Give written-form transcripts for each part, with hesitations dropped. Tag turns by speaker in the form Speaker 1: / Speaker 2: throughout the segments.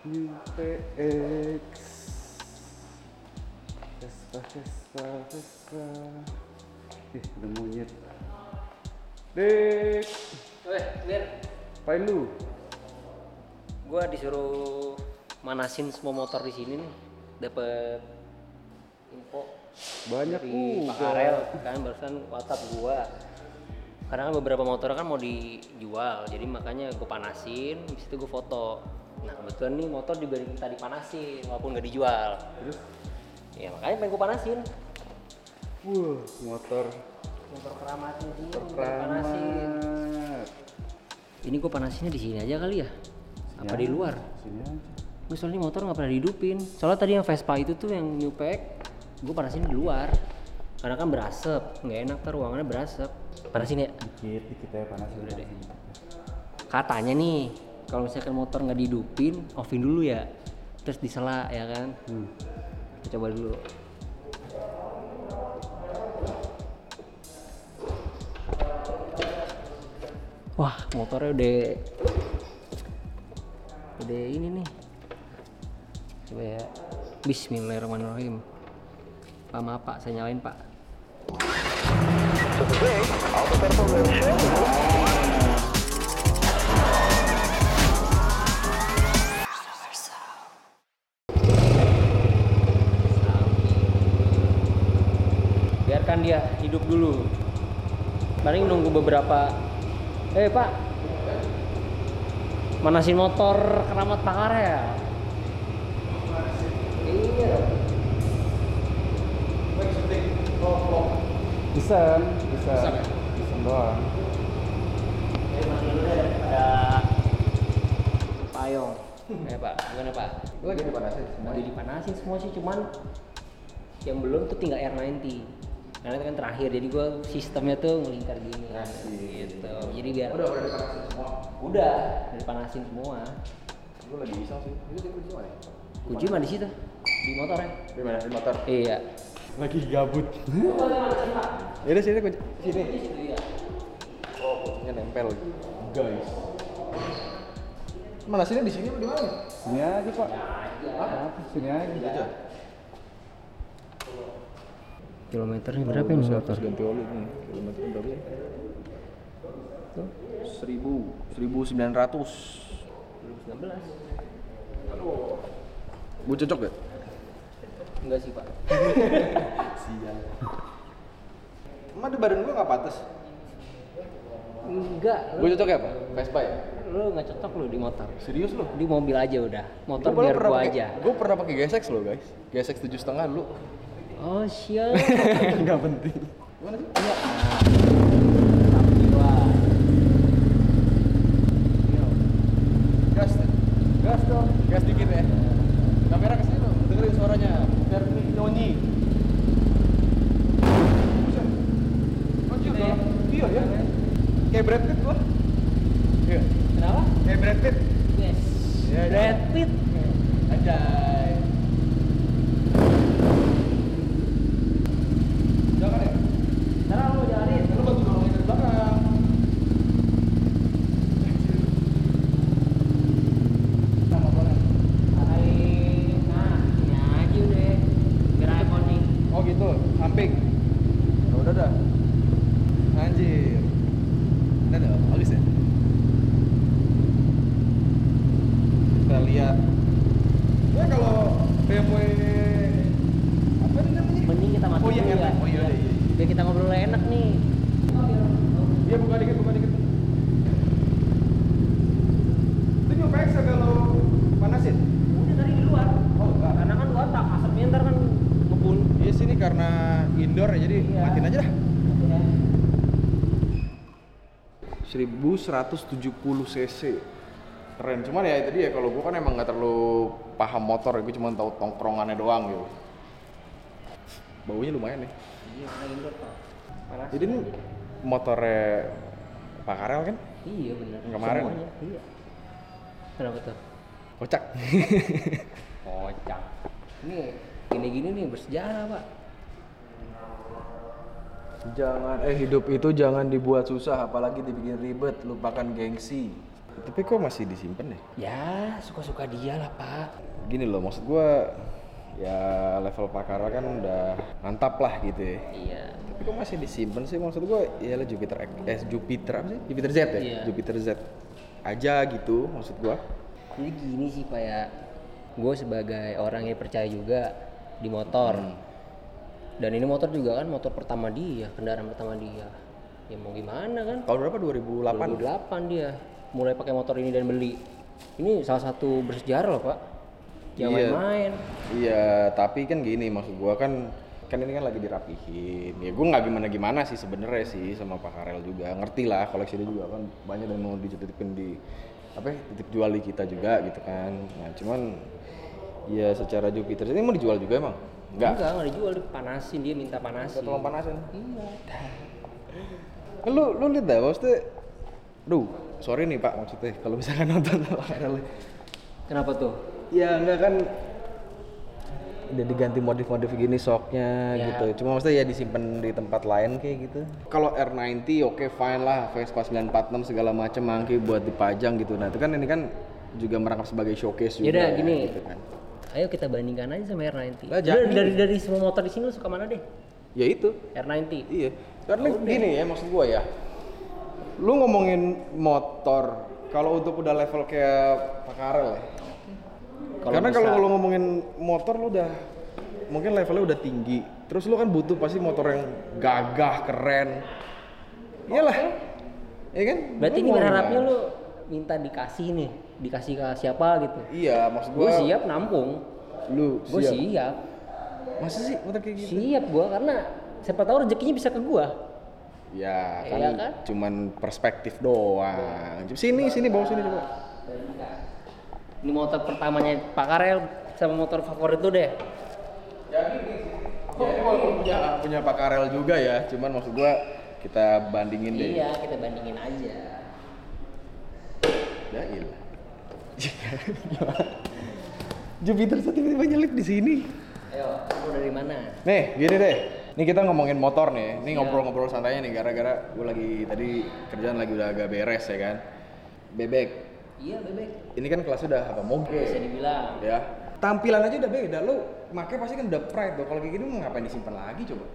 Speaker 1: New PX Vespa ada monyet Dek.
Speaker 2: Weh, Mir,
Speaker 1: Apain lu?
Speaker 2: gua disuruh manasin semua motor di sini nih. Dapet info
Speaker 1: Banyak
Speaker 2: dari Pak Karel kan barusan WhatsApp gua. Karena kan beberapa motor kan mau dijual, jadi makanya gue panasin, habis itu gue foto. Nah kebetulan nih motor juga kita dipanasin, walaupun nggak dijual.
Speaker 1: Terus?
Speaker 2: Ya makanya pengen gue panasin.
Speaker 1: Motor
Speaker 2: Keramatnya sini
Speaker 1: keramat.
Speaker 2: dipanasin. Ini gue panasinnya di sini aja kali ya? Apa di luar?
Speaker 1: Sini aja.
Speaker 2: Gue soalnya motor nggak pernah dihidupin. Soalnya tadi yang Vespa itu tuh yang New Pack, gue panasin di luar. Karena kan berasap, nggak enak tuh ruangannya berasap. Panasin ya?
Speaker 1: Dikit ya panasin.
Speaker 2: Udah deh. Katanya nih, kalau misalkan motor nggak dihidupin, offin dulu ya. Terus disela ya kan? Kita coba dulu. Wah, motornya udah ini nih. Coba ya. Bismillahirrahmanirrahim. Pak, maaf Pak, saya nyalain Pak. Biarkan dia hidup dulu. Paling nunggu beberapa. Pak, manasin motor keramat Pak Karel. Iya.
Speaker 1: Bisa
Speaker 2: ya?
Speaker 1: doang.
Speaker 2: Ada payung. Pak, gimana Pak?
Speaker 1: Lagi dipanasin
Speaker 2: Lagi dipanasin semua sih, cuman yang belum tuh tinggal R90. Karena itu kan terakhir, jadi gua sistemnya tuh ngelingkar gini kan. Gitu. Jadi biar
Speaker 1: Udah dipanasin semua.
Speaker 2: udah dipanasin semua.
Speaker 1: Lu lagi iseng sih. Itu dia kunci mana?
Speaker 2: Kunci mah di situ. Di motor ya.
Speaker 1: Di mana? Di motor.
Speaker 2: Iya.
Speaker 1: Lagi gabut. Ya udah sini kunci. Sini.
Speaker 2: Iya.
Speaker 1: Oh, kuncinya nempel. Guys. Mana sini di sini di mana? Sini aja, Pak. Apa? Sini aja.
Speaker 2: Kilometernya berapa ini motor?
Speaker 1: Ganti oli nih. Kilometer berapa ya? Tuh, 1900.
Speaker 2: 2019.
Speaker 1: Aduh. Gue cocok gak?
Speaker 2: Enggak sih, Pak.
Speaker 1: Sial. Emang di badan gue gak pantas?
Speaker 2: Enggak.
Speaker 1: Gue cocok ya, Pak? Vespa ya?
Speaker 2: Lu nggak cocok lu di motor.
Speaker 1: Serius lu?
Speaker 2: Di mobil aja udah. Motor biar gua aja.
Speaker 1: Gue pernah pakai GSX lo, guys. GSX 7,5 dulu.
Speaker 2: Oh, siap.
Speaker 1: Gak penting. Gimana sih?
Speaker 2: Iya. Tapi wah.
Speaker 1: Gas deh. Gas dong. Gas dikit ya. Kamera kesini dong, dengerin suaranya. Biar nyonyi. Buset. Anjir
Speaker 2: Gitu ya?
Speaker 1: dong. Iya ya. Kayak Brad Pitt gua. Iya.
Speaker 2: Kenapa?
Speaker 1: Kayak Brad Pitt.
Speaker 2: Yes.
Speaker 1: Iya, iya.
Speaker 2: Brad Pitt.
Speaker 1: Anjay. Jangan ya.
Speaker 2: Sekarang lu jalanin.
Speaker 1: Lu bantu dorongin dari belakang. Sama boleh.
Speaker 2: Nah, ini aja udah. Biar iconic.
Speaker 1: Oh gitu, samping. Ya udah dah. Anjir. Udah dah, bagus ya. Kita lihat. Ya kalau BMW apa nih namanya?
Speaker 2: Mending kita masuk
Speaker 1: Oh iya,
Speaker 2: dulu ya.
Speaker 1: oh iya, iya.
Speaker 2: Biar kita ngobrol enak nih.
Speaker 1: Iya buka dikit. Itu new PX kalau panasin.
Speaker 2: Udah tadi di luar.
Speaker 1: Oh enggak.
Speaker 2: Karena kan luar tak asapnya ntar kan ngebul.
Speaker 1: Iya sini karena indoor ya jadi
Speaker 2: Iya.
Speaker 1: matiin aja dah.
Speaker 2: Ya.
Speaker 1: 1170 cc. Keren, cuman ya itu dia, kalau gue kan emang nggak terlalu paham motor, gue cuma tahu tongkrongannya doang gitu. Baunya lumayan nih.
Speaker 2: Iya, karena indoor Pak. Panas.
Speaker 1: Jadi ini motornya Pak Karel kan?
Speaker 2: Iya benar.
Speaker 1: Yang kemarin?
Speaker 2: Semuanya, iya. Kenapa tuh?
Speaker 1: Kocak.
Speaker 2: Kocak. Ini gini-gini nih bersejarah Pak.
Speaker 1: Hidup itu jangan dibuat susah, apalagi dibikin ribet, lupakan gengsi. Tapi kok masih disimpan ya?
Speaker 2: Ya suka-suka dia lah pak.
Speaker 1: Gini loh, maksud gua ya level Pakara kan udah mantap lah gitu ya.
Speaker 2: Iya.
Speaker 1: Tapi kok masih disimpan sih? Maksud gua ya lah Jupiter apa sih? Jupiter Z ya?
Speaker 2: Iya.
Speaker 1: Jupiter Z aja gitu maksud gua.
Speaker 2: Jadi gini sih pak ya, gue sebagai orang yang percaya juga di motor. Dan ini motor juga kan motor pertama dia, kendaraan pertama dia. Ya mau gimana kan?
Speaker 1: Tahun berapa? 2008?
Speaker 2: 2008 dia mulai pakai motor ini dan beli. Ini salah satu bersejarah loh pak. Jangan
Speaker 1: Iya.
Speaker 2: main-main.
Speaker 1: Iya, tapi kan gini maksud gua kan ini kan lagi dirapihin. Ya gua nggak gimana sih sebenarnya sih sama Pak Karel juga. Ngerti lah koleksi dia juga kan banyak yang mau dititipin di apa ya, titip jual di kita juga gitu kan. Nah, cuman ya secara Jupiter ini mau dijual juga emang?
Speaker 2: Enggak dijual, dipanasin, dia minta panasin.
Speaker 1: Tolong panasin.
Speaker 2: Iya.
Speaker 1: Lu lihat dah maksudnya. Duh, sorry nih Pak maksudnya kalau misalkan nonton Pak Karel.
Speaker 2: Kenapa tuh?
Speaker 1: Ya enggak kan udah diganti modif-modif gini shocknya
Speaker 2: Ya.
Speaker 1: gitu. Cuma maksudnya ya disimpan di tempat lain kayak gitu. Kalau R90 oke fine lah, Vespa 946 segala macam mangki buat dipajang gitu. Nah, itu kan ini kan juga merangkap sebagai showcase juga.
Speaker 2: Yaudah gini.
Speaker 1: Gitu kan.
Speaker 2: Ayo kita bandingkan aja sama R90.
Speaker 1: Lah,
Speaker 2: Lu
Speaker 1: jangan.
Speaker 2: dari semua motor di sini lu suka mana deh?
Speaker 1: Ya itu.
Speaker 2: R90.
Speaker 1: Iya. Karena gini ya maksud gua ya. Lu ngomongin motor kalau untuk udah level kayak Pak Karel ya. Karena
Speaker 2: bisa-
Speaker 1: kalau ngomongin motor lu udah mungkin levelnya udah tinggi. Terus lu kan butuh pasti motor yang gagah, keren. Iyalah. Ya kan?
Speaker 2: Berarti
Speaker 1: Lu
Speaker 2: ini
Speaker 1: mau
Speaker 2: berharapnya
Speaker 1: gimana?
Speaker 2: lu minta dikasih nih, dikasih ke siapa gitu.
Speaker 1: Iya, maksud
Speaker 2: Gue
Speaker 1: gua
Speaker 2: siap nampung.
Speaker 1: lu
Speaker 2: Gue siap.
Speaker 1: Masa sih motor kayak gitu?
Speaker 2: Siap gue karena siapa tahu rezekinya bisa ke gua.
Speaker 1: Ya, kan,
Speaker 2: Iya kan?
Speaker 1: cuman perspektif doang. Sini bawa sini coba.
Speaker 2: Ini motor pertamanya Pak Karel sama motor favorit lu deh.
Speaker 1: Jadi walaupun punya Pak Karel juga ya, cuman maksud gua kita bandingin deh.
Speaker 2: Iya, kita bandingin aja.
Speaker 1: Ya ilah. Jupiter tiba-tiba nyelip di sini.
Speaker 2: Ayo, lu dari mana?
Speaker 1: Nih, gini deh. Nih kita ngomongin motor nih. Nih
Speaker 2: Iya.
Speaker 1: ngobrol-ngobrol santainya nih gara-gara gua lagi tadi kerjaan lagi udah agak beres ya kan. Bebek.
Speaker 2: Iya, bebek.
Speaker 1: Ini kan kelas udah apa? Moge.
Speaker 2: Bisa dibilang.
Speaker 1: Ya. Tampilan aja udah beda. Lu makanya pasti kan udah pride tuh. Kalau kayak gini mau ngapain disimpan lagi coba?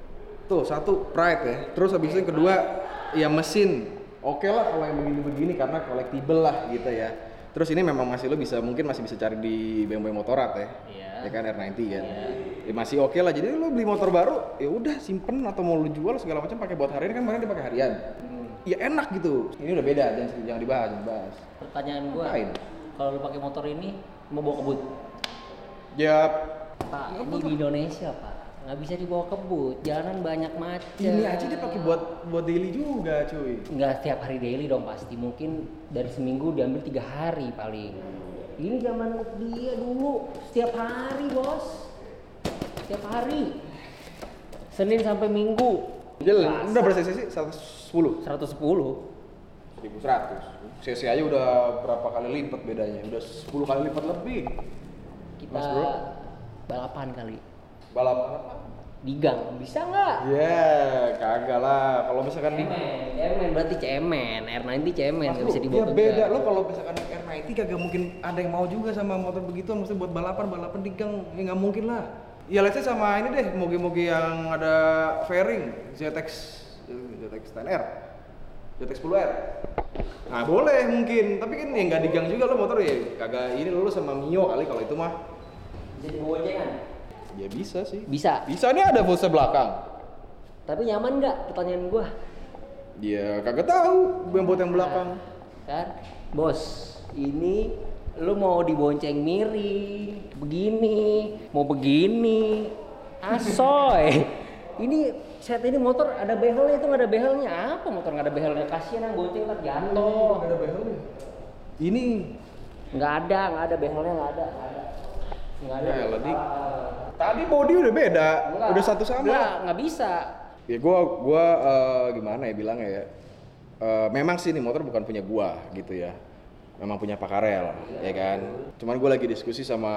Speaker 1: Tuh, satu pride ya. Terus habis itu yang kedua ya mesin. Oke lah kalau yang begini-begini karena collectible lah gitu ya. Terus ini memang masih lo bisa mungkin masih bisa cari di BMW Motorrad ya.
Speaker 2: Iya.
Speaker 1: Ya kan R90 kan.
Speaker 2: Iya.
Speaker 1: Ya masih oke lah. Jadi lo beli motor baru ya udah simpen atau mau lo jual segala macam pakai buat hari ini kan kemarin dipakai harian. Ya enak gitu. Ini udah beda jangan dibahas.
Speaker 2: Pertanyaan gua,
Speaker 1: Ngapain?
Speaker 2: kalau lu pakai motor ini mau bawa kebut?
Speaker 1: Ya
Speaker 2: Pak, ini di Indonesia pak, nggak bisa dibawa kebut, jalanan banyak macet.
Speaker 1: ini aja dia pakai buat daily juga cuy.
Speaker 2: Nggak setiap hari daily dong pasti, mungkin dari seminggu diambil 3 hari paling. Ini zaman dia dulu setiap hari bos, setiap hari, Senin sampai Minggu.
Speaker 1: Dia
Speaker 2: Selasa.
Speaker 1: udah berapa cc? 110.
Speaker 2: 110.
Speaker 1: 1100. cc aja udah berapa kali lipat bedanya? Udah 10 kali lipat lebih.
Speaker 2: Kita
Speaker 1: Mas, bro.
Speaker 2: balapan kali
Speaker 1: Balapan apa?
Speaker 2: di gang, bisa nggak?
Speaker 1: Ya, kagak lah. Kalau misalkan di
Speaker 2: Cemen berarti cemen, R90 cemen nggak bisa dibawa
Speaker 1: ya
Speaker 2: ke
Speaker 1: beda
Speaker 2: gang.
Speaker 1: lo kalau misalkan naik R90 kagak mungkin ada yang mau juga sama motor begitu, mesti buat balapan di gang ya nggak mungkin lah. Ya let's say sama ini deh, moge-moge yang ada fairing ZX 10R, ZX 10R. Nah boleh mungkin, tapi kan ya nggak di gang juga lo motor ya kagak ini lo sama Mio kali kalau itu mah.
Speaker 2: Bisa dibawa boncengan?
Speaker 1: Ya bisa sih.
Speaker 2: Bisa.
Speaker 1: Bisa nih ada fuse belakang.
Speaker 2: Tapi nyaman nggak? Pertanyaan gua.
Speaker 1: Ya kagak tahu yang buat yang belakang.
Speaker 2: Kan, bos, ini lu mau dibonceng miring, begini, mau begini, asoy. Ini set ini motor ada behelnya, itu nggak ada behelnya. Apa motor nggak ada behelnya? Kasihan yang bonceng ntar jatuh.
Speaker 1: Ada behelnya. Ini
Speaker 2: Nggak ada behelnya, nggak ada. Nggak ada.
Speaker 1: Ya, Dik. Tadi body udah beda,
Speaker 2: Nggak.
Speaker 1: udah satu sama.
Speaker 2: Nggak bisa.
Speaker 1: Ya gua gimana ya bilangnya ya. Memang sih ini motor bukan punya gua gitu ya. Memang punya Pak Karel, ya kan. Cuman gua lagi diskusi sama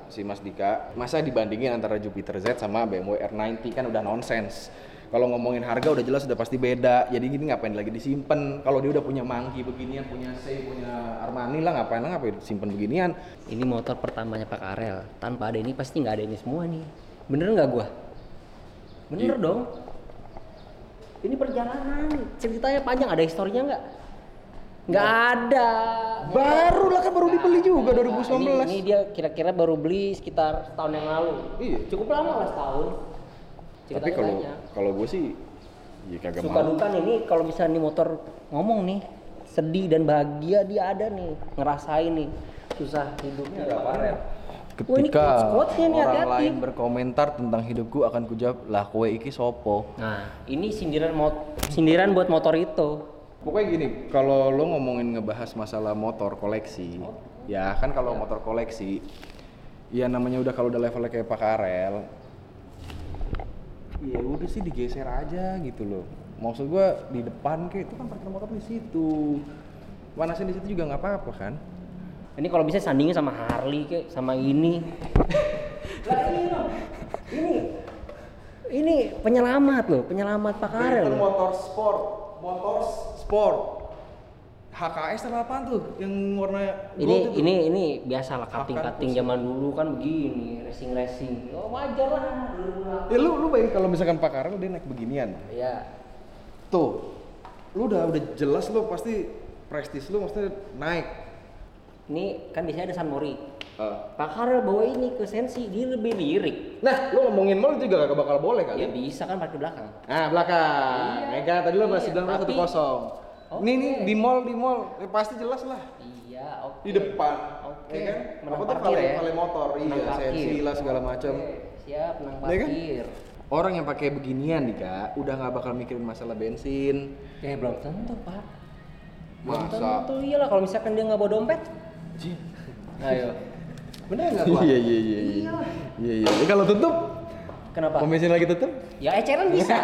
Speaker 1: si Mas Dika, masa dibandingin antara Jupiter Z sama BMW R90 kan udah nonsens. Kalau ngomongin harga udah jelas udah pasti beda. Jadi gini ngapain lagi disimpan? Kalau dia udah punya Monkey beginian, punya Say, punya Armani lah ngapain simpen beginian?
Speaker 2: Ini motor pertamanya Pak Karel. Tanpa ada ini pasti nggak ada ini semua nih. Bener nggak gua? Bener dong. Ini perjalanan, ceritanya panjang. Ada historinya nggak? Nggak ada.
Speaker 1: Baru lah kan baru dibeli juga 2019.
Speaker 2: Ini dia kira-kira baru beli sekitar setahun yang lalu.
Speaker 1: Iya.
Speaker 2: Cukup lama lah setahun.
Speaker 1: Tapi kalau gue sih ya kagak
Speaker 2: suka
Speaker 1: mau.
Speaker 2: duka nih, kalau bisa nih motor ngomong nih, sedih dan bahagia dia ada nih, ngerasain nih susah hidupnya Pak Karel.
Speaker 1: Ketika
Speaker 2: quotes-quotesnya nih,
Speaker 1: orang
Speaker 2: hati-hati.
Speaker 1: lain berkomentar tentang hidupku akan kujawab lah kowe iki sopo.
Speaker 2: Nah, ini sindiran buat motor itu.
Speaker 1: Pokoknya gini, kalau lo ngomongin ngebahas masalah motor koleksi, ya kan kalau motor koleksi, ya namanya udah kalau udah levelnya kayak Pak Karel, ya udah sih digeser aja gitu loh. Maksud gua di depan kayak itu kan parkir motor di situ, panasin di situ juga nggak apa-apa kan?
Speaker 2: Ini kalau bisa sandingin sama Harley kayak sama ini. Lah ini penyelamat loh, penyelamat Pak Karel.
Speaker 1: Motor sport. HKS atau apaan tuh yang warna gold itu?
Speaker 2: Ini biasa lah cutting zaman dulu kan begini, racing. Oh wajar lah.
Speaker 1: Ya lu bayangin kalau misalkan Pak Karel dia naik beginian.
Speaker 2: Iya.
Speaker 1: Tuh. Lu udah jelas lu pasti prestis lu maksudnya naik.
Speaker 2: Ini kan di sini ada San Mori. Pak Karel bawa ini ke Sensi, dia lebih lirik.
Speaker 1: Nah, lu ngomongin mall juga gak bakal boleh kali.
Speaker 2: Ya bisa kan parkir belakang.
Speaker 1: Nah, belakang.
Speaker 2: Iya.
Speaker 1: Mega tadi lu masih bilang
Speaker 2: Tapi-
Speaker 1: 1-0.
Speaker 2: Oke.
Speaker 1: Nih di mall, ya pasti jelas lah.
Speaker 2: Iya, oke.
Speaker 1: Di depan.
Speaker 2: Oke.
Speaker 1: Ya kan?
Speaker 2: Menang
Speaker 1: Apa tuh
Speaker 2: parkir ya?
Speaker 1: vale motor,
Speaker 2: Menang
Speaker 1: iya,
Speaker 2: parkir.
Speaker 1: sensi lah segala macam.
Speaker 2: Oke, siap, menang
Speaker 1: Ya kan?
Speaker 2: parkir.
Speaker 1: Orang yang pakai beginian nih Kak, udah nggak bakal mikirin masalah bensin.
Speaker 2: Belum tentu, Pak. Belum
Speaker 1: Masa?
Speaker 2: tentu, iyalah kalau misalkan dia nggak bawa dompet. Ayo. Bener nggak, Pak?
Speaker 1: Iya. Ya, kalau tutup,
Speaker 2: Kenapa?
Speaker 1: pom bensin lagi tutup?
Speaker 2: Ya eceran bisa.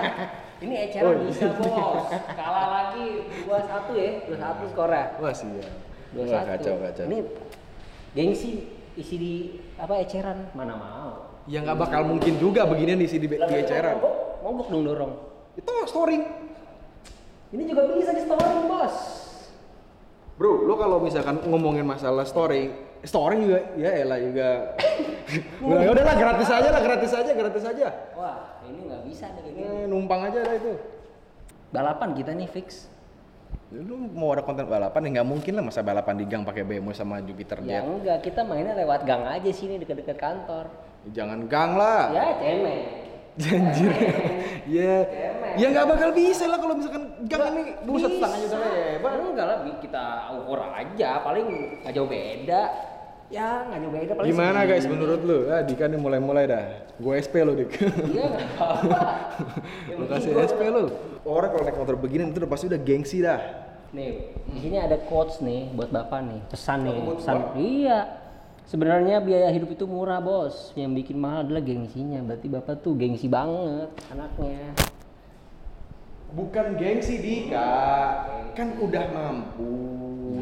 Speaker 2: Ini eceran
Speaker 1: Oh, iya.
Speaker 2: bisa, Bos. Kalah lagi 2-1 ya. 2-1 skornya.
Speaker 1: Wah sih ya.
Speaker 2: 2-1.
Speaker 1: Wah, kacau.
Speaker 2: Ini gengsi isi di apa eceran mana mau.
Speaker 1: Ya nggak bakal mungkin juga beginian di eceran.
Speaker 2: Mogok dong dorong.
Speaker 1: Itu storing.
Speaker 2: Ini juga bisa di storing, Bos.
Speaker 1: Bro, lo kalau misalkan ngomongin masalah storing juga ya elah juga. Ya udahlah gratis aja.
Speaker 2: Wah, ini nggak bisa nih kayak gini.
Speaker 1: Numpang aja dah itu.
Speaker 2: Balapan kita nih fix.
Speaker 1: Lu mau ada konten balapan ya nggak mungkin lah masa balapan di gang pakai BMW sama Jupiter
Speaker 2: Ya
Speaker 1: Jet.
Speaker 2: enggak, kita mainnya lewat gang aja sini dekat-dekat kantor.
Speaker 1: Jangan gang lah.
Speaker 2: Ya, cemen.
Speaker 1: Anjir. Ya.
Speaker 2: Cemen.
Speaker 1: Ya nggak bakal bisa lah kalau misalkan gang ini buset tangannya udah lebar.
Speaker 2: Enggak lah, kita ukur aja, paling nggak jauh beda. Ya, nggak jauh beda paling.
Speaker 1: Gimana
Speaker 2: segini.
Speaker 1: guys menurut lu? Ah, Dika nih mulai dah. Gue SP lu Dik.
Speaker 2: Iya, nggak apa-apa.
Speaker 1: Lu kasih SP lu. Orang kalau naik motor begini itu udah pasti udah gengsi dah.
Speaker 2: Nih, di sini ada quotes nih buat Bapak nih, pesan nih,
Speaker 1: buat
Speaker 2: pesan.
Speaker 1: gua?
Speaker 2: Iya. Sebenarnya biaya hidup itu murah, Bos. Yang bikin mahal adalah gengsinya. Berarti Bapak tuh gengsi banget anaknya.
Speaker 1: Bukan gengsi Dika, kan udah mampu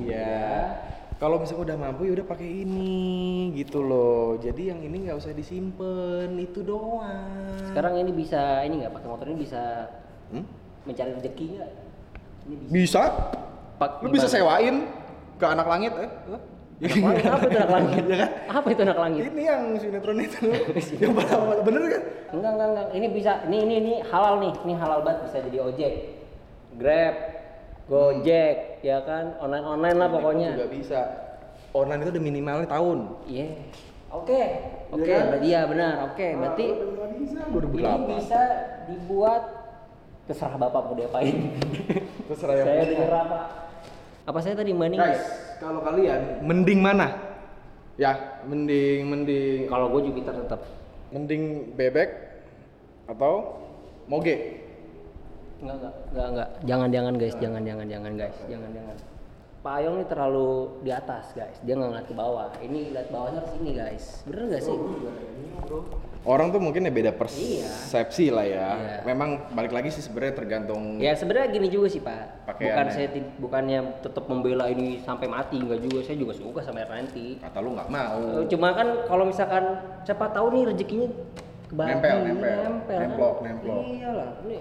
Speaker 1: ya. Kalau misalnya udah mampu ya udah pakai ini gitu loh. Jadi yang ini nggak usah disimpan, itu doang.
Speaker 2: Sekarang ini bisa, ini nggak pakai motor ini bisa
Speaker 1: Hmm?
Speaker 2: mencari rezeki nggak? Ini bisa.
Speaker 1: Bisa.
Speaker 2: Pak,
Speaker 1: Lu bisa
Speaker 2: gimana?
Speaker 1: sewain ke anak langit
Speaker 2: Anak langit, apa itu anak langit?
Speaker 1: Ya kan?
Speaker 2: Apa itu anak langit?
Speaker 1: Ini yang sinetron itu. Yang pertama bener kan?
Speaker 2: Enggak. Ini bisa, ini halal nih. Ini halal banget bisa jadi ojek. Grab, Gojek, ya kan? Online lah pokoknya.
Speaker 1: Juga bisa. Online itu udah minimalnya tahun.
Speaker 2: Iya. Oke,
Speaker 1: Iya kan?
Speaker 2: berarti ya benar. Oke, berarti
Speaker 1: bisa
Speaker 2: ini
Speaker 1: 2008.
Speaker 2: bisa dibuat terserah Bapak mau diapain.
Speaker 1: Terserah yang
Speaker 2: Saya
Speaker 1: punya.
Speaker 2: dengar apa saya tadi mending
Speaker 1: Guys, kalau kalian mending mana? Ya, mending
Speaker 2: kalau gue Jupiter tetap.
Speaker 1: mending bebek atau moge?
Speaker 2: Enggak. Jangan guys, jangan guys. Jangan. Pak Ayong ini terlalu di atas guys. Dia nggak ngeliat ke bawah. Ini lihat bawahnya harus ini guys. Bener nggak sih?
Speaker 1: Orang tuh mungkin ya beda persepsi lah ya.
Speaker 2: Iya.
Speaker 1: Memang balik lagi sih sebenarnya tergantung.
Speaker 2: Ya sebenarnya gini juga sih Pak.
Speaker 1: Pakaiannya.
Speaker 2: Bukannya tetap membela ini sampai mati, enggak juga. Saya juga suka sama R90.
Speaker 1: Kata lu nggak mau.
Speaker 2: Cuma kan kalau misalkan siapa tahu nih rezekinya ke baju,
Speaker 1: nemplok.
Speaker 2: Iyalah, ini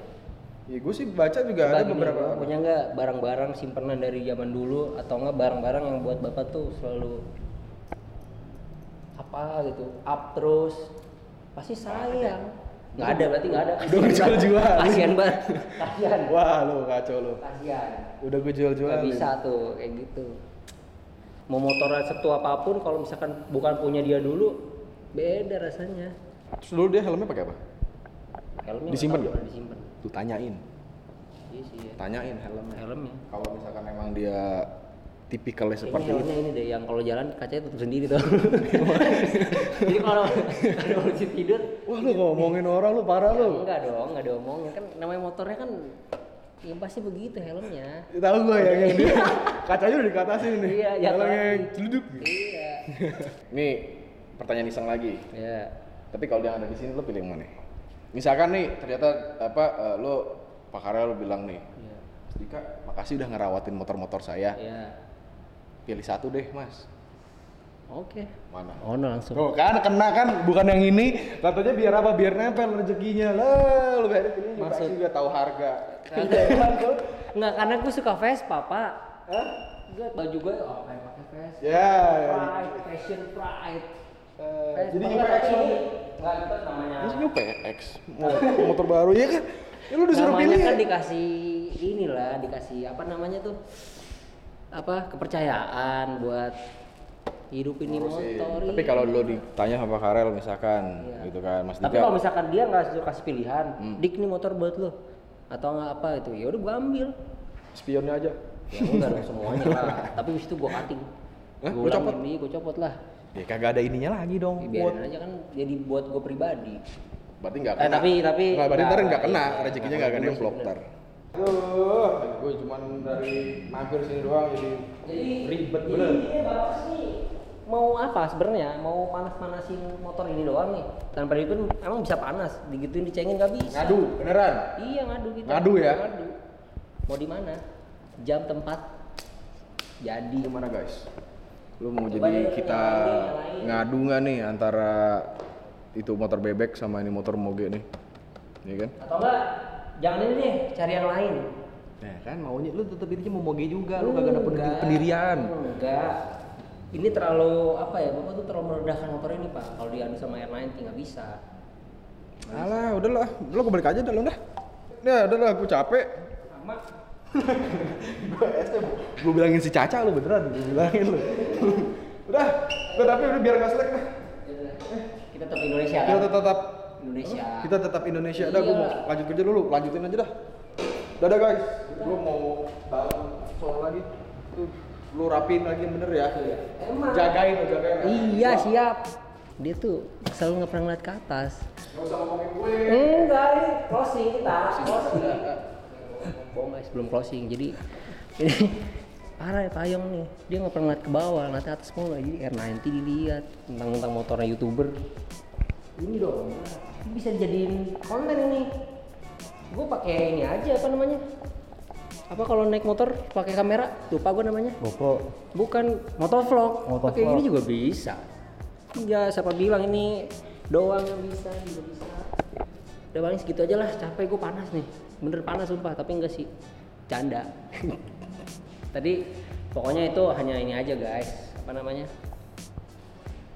Speaker 1: Ya gue sih baca juga ada beberapa.
Speaker 2: Punya nggak barang-barang simpanan dari zaman dulu atau nggak barang-barang yang buat bapak tuh selalu apa gitu up terus pasti sayang. Nggak ada berarti nggak ada.
Speaker 1: Udah gue jual.
Speaker 2: Kasian banget. Kasian.
Speaker 1: Wah lu kacau lu.
Speaker 2: Kasian.
Speaker 1: Udah gue jual.
Speaker 2: Nggak bisa tuh kayak gitu. Mau motornya setua apapun kalau misalkan bukan punya dia dulu beda rasanya.
Speaker 1: Terus dulu dia helmnya pakai apa?
Speaker 2: Helmnya
Speaker 1: Disimpan
Speaker 2: nggak
Speaker 1: nggak?
Speaker 2: tahu, disimpan.
Speaker 1: Tuh tanyain.
Speaker 2: Iya sih ya.
Speaker 1: Tanyain helmnya.
Speaker 2: Helmnya.
Speaker 1: Kalau misalkan emang dia tipikalnya
Speaker 2: Ini
Speaker 1: seperti
Speaker 2: helmnya ini deh yang kalau jalan kacanya tutup sendiri tuh. Jadi kalau mau tidur,
Speaker 1: Wah lu ngomongin orang lu parah lu.
Speaker 2: enggak dong, enggak diomongin kan namanya motornya kan ya pasti begitu helmnya.
Speaker 1: Tahu gue yang dia kacanya udah dikatasin nih.
Speaker 2: Iya, jatuh
Speaker 1: Helmnya
Speaker 2: lagi.
Speaker 1: celuduk.
Speaker 2: Iya.
Speaker 1: Nih pertanyaan iseng lagi.
Speaker 2: Ya.
Speaker 1: Tapi kalau dia ada di sini lo pilih yang mana? Misalkan nih ternyata lo Pak Karel lo bilang nih,
Speaker 2: Iya.
Speaker 1: Mas Dika, makasih udah ngerawatin motor-motor saya.
Speaker 2: Iya.
Speaker 1: Pilih satu deh, Mas.
Speaker 2: Oke.
Speaker 1: Mana?
Speaker 2: Oh, no, langsung.
Speaker 1: Tuh kan kena kan, bukan yang ini. Katanya biar apa? Biar nempel rezekinya. Lah, lu biar pilih
Speaker 2: Maksud-
Speaker 1: juga tahu harga.
Speaker 2: Enggak, karena gue suka Vespa, Pak.
Speaker 1: Hah?
Speaker 2: Gue baju gue kayak pakai Vespa.
Speaker 1: Ya.
Speaker 2: Pride, fashion pride.
Speaker 1: Jadi
Speaker 2: Vespa
Speaker 1: UPX
Speaker 2: kan
Speaker 1: lo.
Speaker 2: enggak itu namanya.
Speaker 1: Ini UPX, motor baru ya kan? Ya lu disuruh
Speaker 2: Namanya
Speaker 1: pilih.
Speaker 2: kan dikasih inilah, dikasih apa namanya tuh? Apa kepercayaan buat hidup ini motor.
Speaker 1: Tapi kalau lo ditanya sama Karel misalkan,
Speaker 2: Iya.
Speaker 1: gitu kan, Mas
Speaker 2: Tapi
Speaker 1: Dika.
Speaker 2: kalau misalkan dia nggak suruh kasih pilihan, Dik nih motor buat lo atau nggak apa itu, ya udah gua ambil.
Speaker 1: Spionnya aja.
Speaker 2: Ya enggak dong semuanya lah. Tapi habis itu gua cutting.
Speaker 1: Hah? Lu copot?
Speaker 2: Gua copot lah.
Speaker 1: Ya kagak ada ininya lagi dong.
Speaker 2: Ya, biarin aja kan jadi buat gua pribadi.
Speaker 1: Berarti nggak kena.
Speaker 2: Tapi
Speaker 1: nggak, berarti ntar nggak kena,
Speaker 2: iya,
Speaker 1: rezekinya
Speaker 2: nggak
Speaker 1: nggak kena
Speaker 2: juga
Speaker 1: yang
Speaker 2: sih,
Speaker 1: vlog
Speaker 2: bener.
Speaker 1: ntar. Aduh, gue cuman dari mampir sini doang jadi ribet bener.
Speaker 2: Ini bapak sih mau apa sebenarnya? Mau panas-panasin motor ini doang nih. Tanpa itu emang bisa panas, digituin dicengin nggak bisa.
Speaker 1: Ngadu, beneran.
Speaker 2: Iya ngadu gitu.
Speaker 1: Ngadu ya?
Speaker 2: Ngadu. Mau di mana? Jam tempat. Jadi
Speaker 1: Gimana guys? Lu mau
Speaker 2: Coba
Speaker 1: jadi
Speaker 2: deh,
Speaker 1: kita
Speaker 2: nyalain.
Speaker 1: ngadu nggak nih antara itu motor bebek sama ini motor moge nih? Iya kan?
Speaker 2: atau enggak jangan ini deh, cari yang lain.
Speaker 1: Nah kan maunya lu tetep intinya mau moge juga, lu kagak ada pendirian.
Speaker 2: Enggak. Ini terlalu apa ya? Bapak tuh terlalu merendahkan motor ini, Pak. Kalau diadu sama R90 nggak bisa.
Speaker 1: Alah, udahlah, lu balik aja dah lu dah. Ya udahlah, aku capek.
Speaker 2: Sama.
Speaker 1: Gue bilangin si Caca lu beneran, gue bilangin lu. udah tapi udah biar nggak selek dah.
Speaker 2: Kita tetap Indonesia kan?
Speaker 1: Kita tetap
Speaker 2: Indonesia.
Speaker 1: Kita tetap Indonesia. Dah, gue mau
Speaker 2: Iya.
Speaker 1: lanjut kerja dulu, lanjutin aja dah. Dadah guys, gue mau bangun sore lagi. Tuh, lu rapiin lagi yang bener ya.
Speaker 2: Emang.
Speaker 1: Jagain.
Speaker 2: Iya, siap. Dia tuh selalu nggak pernah ngeliat ke atas.
Speaker 1: Gak usah ngomongin gue.
Speaker 2: Enggak, ini closing kita. Closing. Bohong guys, belum closing. Jadi ini parah ya Payong nih. Dia nggak pernah ngeliat ke bawah, ngeliat ke atas mulu. Jadi R90 dilihat, tentang motornya YouTuber. Ini dong, ini bisa dijadiin konten ini. Gue pakai ini aja apa namanya? Apa kalau naik motor pakai kamera? Lupa gue namanya.
Speaker 3: GoPro.
Speaker 2: Bukan motovlog.
Speaker 3: Motovlog.
Speaker 2: Pakai ini juga bisa. Ya siapa bilang ini doang yang bisa, juga bisa. Udah paling segitu aja lah, capek gue panas nih. Bener panas sumpah, tapi enggak sih. Canda. Tadi pokoknya itu hanya ini aja guys. Apa namanya?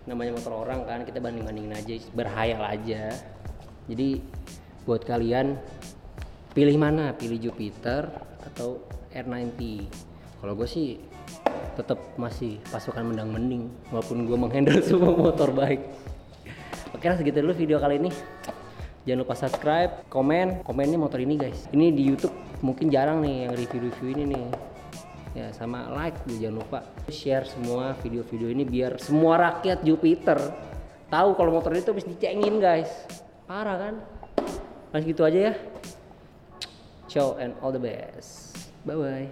Speaker 2: Namanya motor orang kan, kita banding-bandingin aja, berhayal aja. Jadi buat kalian pilih mana? Pilih Jupiter atau R90? Kalau gue sih tetap masih pasukan mendang-mending walaupun gue menghandle semua motor baik. Oke lah, segitu dulu video kali ini. Jangan lupa subscribe, komennya motor ini guys. Ini di YouTube mungkin jarang nih yang review-review ini nih. Ya sama like, jangan lupa share semua video-video ini biar semua rakyat Jupiter tahu kalau motor itu habis dicengin guys. Parah kan? Mas gitu aja ya. Ciao and all the best. Bye bye.